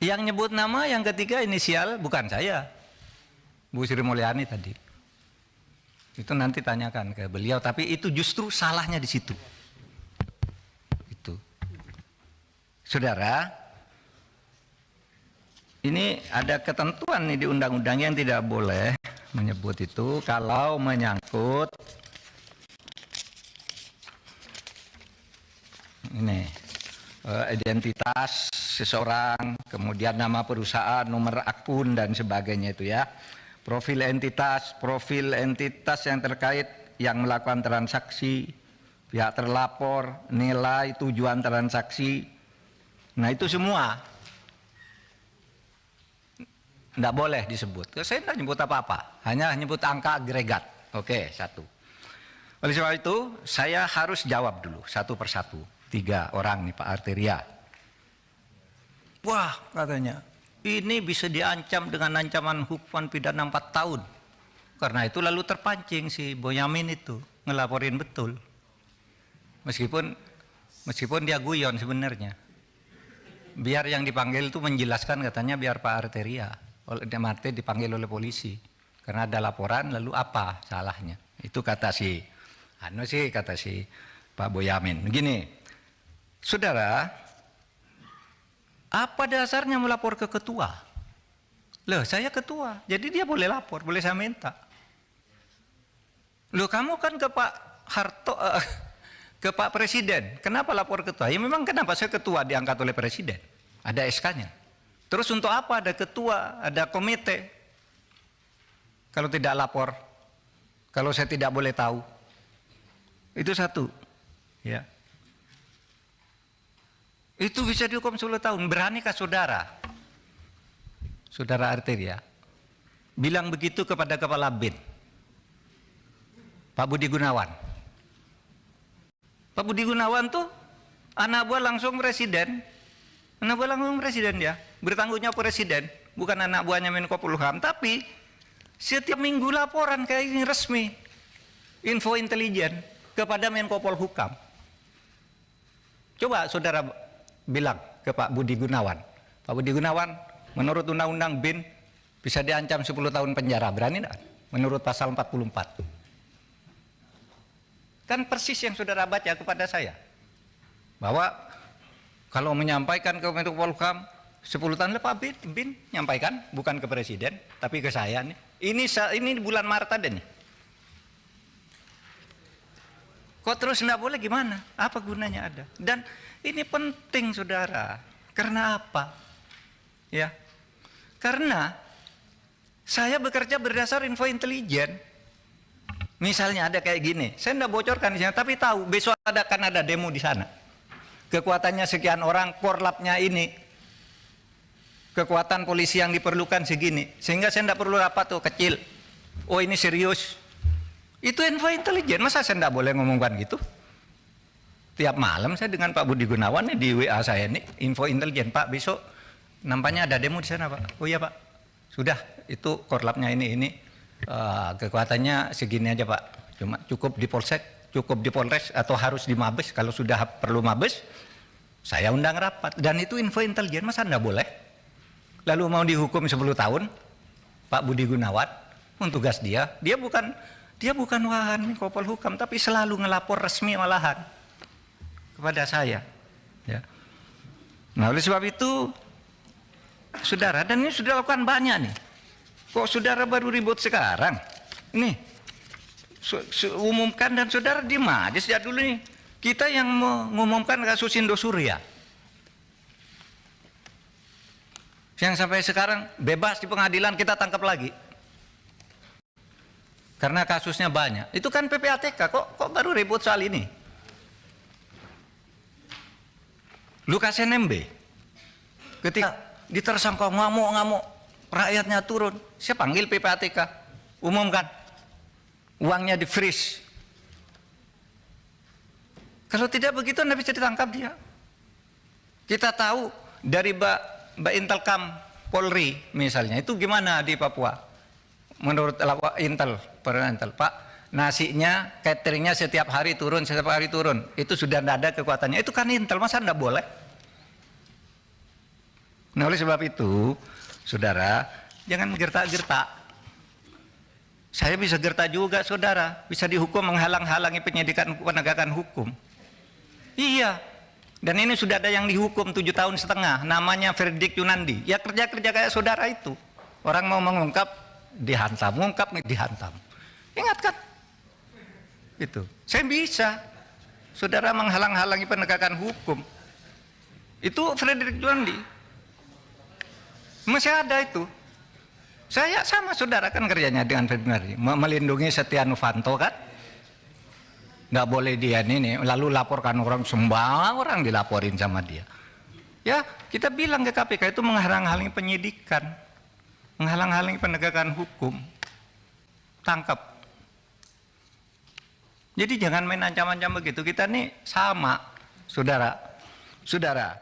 Yang nyebut nama yang ketiga inisial bukan saya, Bu Sri Mulyani tadi. Itu nanti tanyakan ke beliau, tapi itu justru salahnya di situ. Itu. Saudara, ini ada ketentuan nih di undang-undang yang tidak boleh menyebut itu kalau menyangkut ini identitas seseorang, kemudian nama perusahaan, nomor akun dan sebagainya itu ya. Profil entitas yang terkait yang melakukan transaksi, pihak terlapor, nilai, tujuan transaksi. Nah itu semua tidak boleh disebut. Saya tidak nyebut apa-apa, hanya nyebut angka agregat. Oke, satu. Oleh sebab itu, saya harus jawab dulu satu persatu. 3 orang nih Pak Arteria. Wah, katanya, ini bisa diancam dengan ancaman hukuman pidana 4 tahun. Karena itu lalu terpancing si Boyamin itu ngelaporin betul. Meskipun dia guyon sebenarnya. Biar yang dipanggil itu menjelaskan, katanya biar Pak Arteria. Oleh Marte dipanggil oleh polisi. Karena ada laporan, lalu apa salahnya? Itu kata si Pak Boyamin. Begini, saudara, apa dasarnya melapor ke ketua? Loh, saya ketua, jadi dia boleh lapor, boleh saya minta. Loh, kamu kan ke Pak Harto, ke Pak Presiden, kenapa lapor ketua? Ya memang kenapa saya ketua diangkat oleh Presiden, ada SK-nya. Terus untuk apa ada ketua, ada komite? Kalau tidak lapor, kalau saya tidak boleh tahu, itu satu, ya. Itu bisa dihukum 10 tahun. Beranikah saudara Arteria bilang begitu kepada Kepala BIN, Pak Budi Gunawan? Pak Budi Gunawan tuh anak buah langsung presiden. Anak buah langsung presiden dia. Bertanggung jawab presiden, bukan anak buahnya Menko Polhukam. Tapi setiap minggu laporan kayak ini resmi, info intelijen kepada Menko Polhukam. Coba saudara bilang ke Pak Budi Gunawan, Pak Budi Gunawan, menurut Undang-Undang BIN bisa diancam 10 tahun penjara, berani tidak? Menurut pasal 44. Kan persis yang saudara baca kepada saya, bahwa kalau menyampaikan ke Menko Polhukam 10 tahun, Pak BIN nyampaikan, bukan ke Presiden, tapi ke saya nih. Ini bulan Maret ada nih. Kok terus tidak boleh, gimana? Apa gunanya ada? Dan ini penting saudara. Karena apa? Ya, karena saya bekerja berdasar info intelijen. Misalnya ada kayak gini, saya tidak bocorkan di sana, tapi tahu besok akan ada demo di sana. Kekuatannya sekian orang, korlapnya ini, kekuatan polisi yang diperlukan segini, sehingga saya tidak perlu rapat tuh kecil. Oh ini serius. Itu info intelijen, masa saya tidak boleh ngomongkan gitu? Tiap malam saya dengan Pak Budi Gunawan nih, di WA saya nih, info intelijen, Pak besok nampaknya ada demo di sana Pak. Oh iya Pak, sudah itu korlapnya ini kekuatannya segini aja Pak. Cuma cukup di Polsek, cukup di Polres, atau harus di Mabes. Kalau sudah perlu Mabes, saya undang rapat. Dan itu info intelijen, masa tidak boleh? Lalu mau dihukum 10 tahun, Pak Budi Gunawan, tugas dia bukan wahan Menko Polhukam, tapi selalu ngelapor resmi malahan kepada saya. Ya. Nah oleh sebab itu, saudara, dan ini sudah lakukan banyak nih. Kok saudara baru ribut sekarang? Nih, umumkan dan saudara diem aja sejak dulu nih. Kita yang mengumumkan kasus Indosuria, yang sampai sekarang bebas di pengadilan, kita tangkap lagi. Karena kasusnya banyak. Itu kan PPATK, kok baru ribut soal ini? Lukas NMB, ketika ditersangka ngamuk-ngamuk, rakyatnya turun, saya panggil PPATK, umumkan, uangnya di freeze. Kalau tidak begitu, Anda bisa ditangkap dia. Kita tahu dari Mbak Intelkam Polri misalnya, itu gimana di Papua? Menurut Intel, Pak, nasinya, cateringnya setiap hari turun, itu sudah tidak ada kekuatannya. Itu kan Intel, masa tidak boleh? Nah, oleh sebab itu, saudara, jangan gertak-gertak. Saya bisa gertak juga, saudara. Bisa dihukum menghalang-halangi penyidikan penegakan hukum. Iya. Dan ini sudah ada yang dihukum 7 tahun setengah. Namanya Fredrik Yunandi. Ya kerja-kerja kayak saudara itu. Orang mau mengungkap, dihantam. Mengungkap, dihantam. Ingat kan? Itu. Saya bisa. Saudara menghalang-halangi penegakan hukum. Itu Fredrik Yunandi. Masih ada itu. Saya sama saudara kan kerjanya dengan Fredrik Yunandi. Melindungi Setia Novanto kan. Nggak boleh dia ini. Lalu laporkan orang, sembarang orang dilaporin sama dia. Ya kita bilang ke KPK itu menghalang-halangi penyidikan. Menghalang-halangi penegakan hukum. Tangkap. Jadi jangan main ancam-ancam begitu. Kita nih sama, saudara. Saudara,